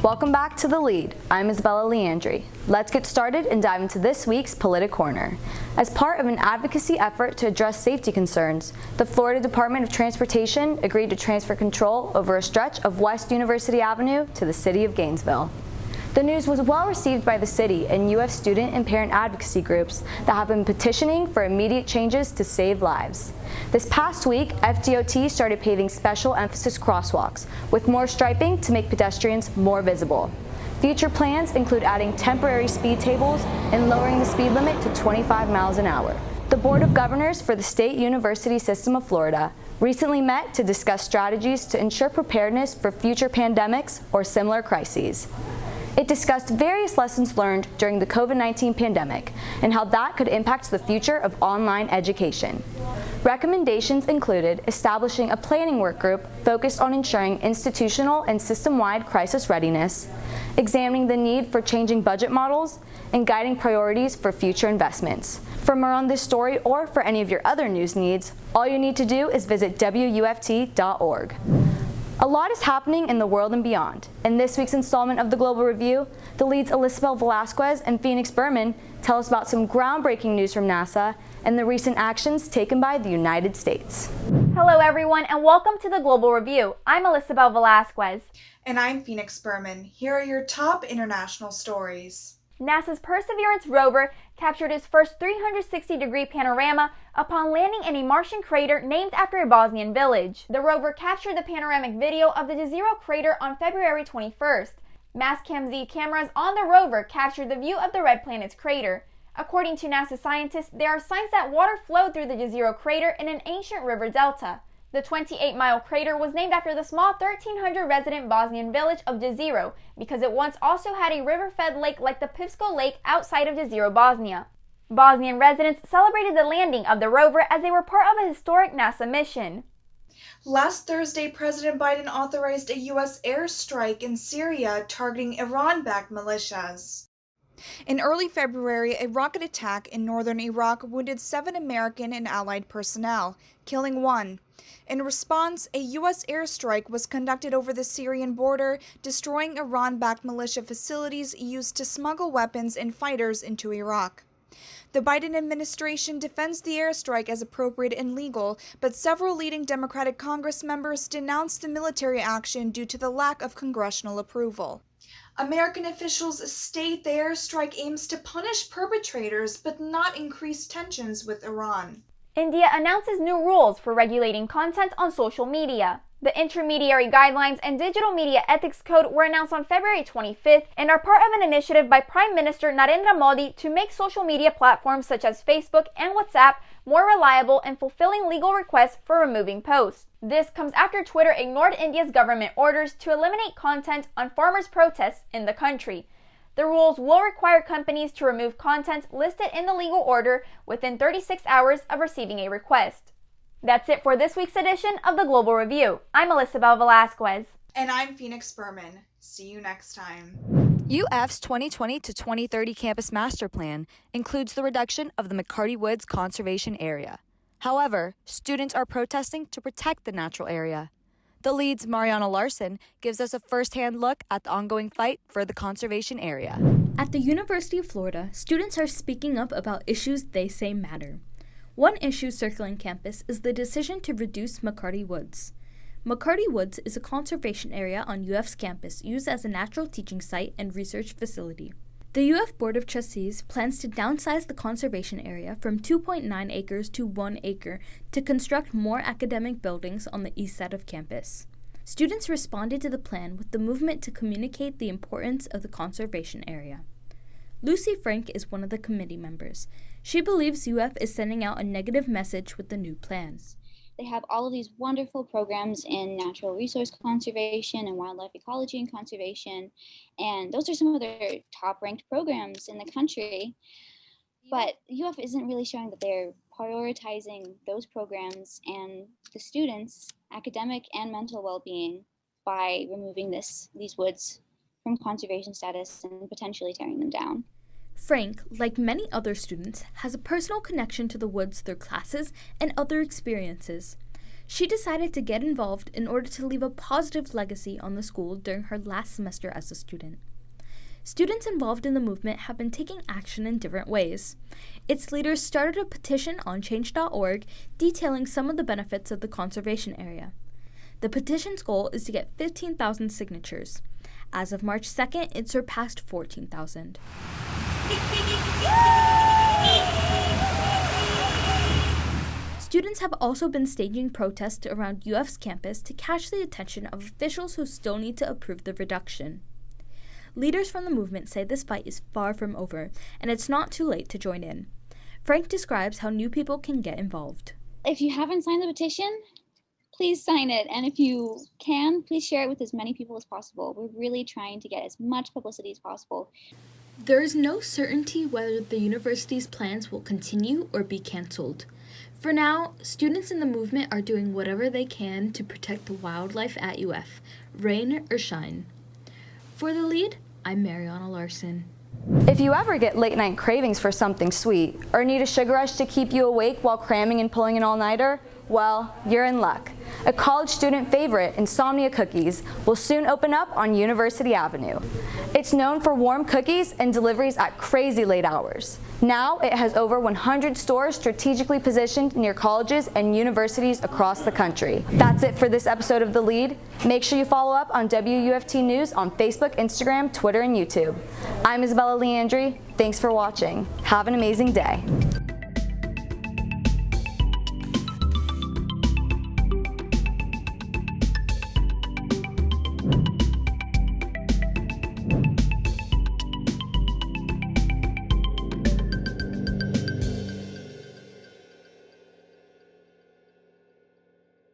Welcome back to The Lead. I'm Isabella Leandri. Let's get started and dive into this week's Politic Corner. As part of an advocacy effort to address safety concerns, the Florida Department of Transportation agreed to transfer control over a stretch of West University Avenue to the city of Gainesville. The news was well received by the city and UF student and parent advocacy groups that have been petitioning for immediate changes to save lives. This past week, FDOT started paving special emphasis crosswalks with more striping to make pedestrians more visible. Future plans include adding temporary speed tables and lowering the speed limit to 25 miles an hour. The Board of Governors for the State University System of Florida recently met to discuss strategies to ensure preparedness for future pandemics or similar crises. It discussed various lessons learned during the COVID-19 pandemic and how that could impact the future of online education. Recommendations included establishing a planning work group focused on ensuring institutional and system-wide crisis readiness, examining the need for changing budget models, and guiding priorities for future investments. For more on this story or for any of your other news needs, all you need to do is visit WUFT.org. A lot is happening in the world and beyond. In this week's installment of the Global Review, The Lead's Elisabel Velasquez and Phoenix Berman tell us about some groundbreaking news from NASA and the recent actions taken by the United States. Hello everyone and welcome to the Global Review. I'm Elisabel Velasquez. And I'm Phoenix Berman. Here are your top international stories. NASA's Perseverance rover captured its first 360-degree panorama upon landing in a Martian crater named after a Bosnian village. The rover captured the panoramic video of the Jezero crater on February 21st. Mastcam-Z cameras on the rover captured the view of the red planet's crater. According to NASA scientists, there are signs that water flowed through the Jezero crater in an ancient river delta. The 28-mile crater was named after the small 1,300-resident Bosnian village of Jezero because it once also had a river-fed lake like the Pivsko Lake outside of Jezero, Bosnia. Bosnian residents celebrated the landing of the rover as they were part of a historic NASA mission. Last Thursday, President Biden authorized a U.S. airstrike in Syria targeting Iran-backed militias. In early February, a rocket attack in northern Iraq wounded 7 American and allied personnel, killing 1. In response, a U.S. airstrike was conducted over the Syrian border, destroying Iran-backed militia facilities used to smuggle weapons and fighters into Iraq. The Biden administration defends the airstrike as appropriate and legal, but several leading Democratic Congress members denounced the military action due to the lack of congressional approval. American officials state the airstrike aims to punish perpetrators but not increase tensions with Iran. India announces new rules for regulating content on social media. The Intermediary Guidelines and Digital Media Ethics Code were announced on February 25th and are part of an initiative by Prime Minister Narendra Modi to make social media platforms such as Facebook and WhatsApp more reliable and fulfilling legal requests for removing posts. This comes after Twitter ignored India's government orders to eliminate content on farmers' protests in the country. The rules will require companies to remove content listed in the legal order within 36 hours of receiving a request. That's it for this week's edition of the Global Review. I'm Elisabel Velasquez. And I'm Phoenix Berman. See you next time. UF's 2020 to 2030 Campus Master Plan includes the reduction of the McCarthy Woods Conservation Area. However, students are protesting to protect the natural area. The Lead's Mariana Larson gives us a first-hand look at the ongoing fight for the conservation area. At the University of Florida, students are speaking up about issues they say matter. One issue circling campus is the decision to reduce McCarthy Woods. McCarthy Woods is a conservation area on UF's campus used as a natural teaching site and research facility. The UF Board of Trustees plans to downsize the conservation area from 2.9 acres to 1 acre to construct more academic buildings on the east side of campus. Students responded to the plan with the movement to communicate the importance of the conservation area. Lucy Frank is one of the committee members. She believes UF is sending out a negative message with the new plans. They have all of these wonderful programs in natural resource conservation and wildlife ecology and conservation, and those are some of their top-ranked programs in the country. But UF isn't really showing that they're prioritizing those programs and the students' academic and mental well-being by removing these woods from conservation status and potentially tearing them down. Frank, like many other students, has a personal connection to the woods through classes and other experiences. She decided to get involved in order to leave a positive legacy on the school during her last semester as a student. Students involved in the movement have been taking action in different ways. Its leaders started a petition on change.org detailing some of the benefits of the conservation area. The petition's goal is to get 15,000 signatures. As of March 2nd, it surpassed 14,000. Students have also been staging protests around UF's campus to catch the attention of officials who still need to approve the reduction. Leaders from the movement say this fight is far from over, and it's not too late to join in. Frank describes how new people can get involved. If you haven't signed the petition, please sign it. And if you can, please share it with as many people as possible. We're really trying to get as much publicity as possible. There is no certainty whether the university's plans will continue or be canceled. For now, students in the movement are doing whatever they can to protect the wildlife at UF, rain or shine. For The Lead, I'm Mariana Larson. If you ever get late-night cravings for something sweet or need a sugar rush to keep you awake while cramming and pulling an all-nighter, well, you're in luck. A college student favorite, Insomnia Cookies, will soon open up on University Avenue. It's known for warm cookies and deliveries at crazy late hours. Now it has over 100 stores strategically positioned near colleges and universities across the country. That's it for this episode of The Lead. Make sure you follow up on WUFT News on Facebook, Instagram, Twitter, and YouTube. I'm Isabella Leandri. Thanks for watching. Have an amazing day.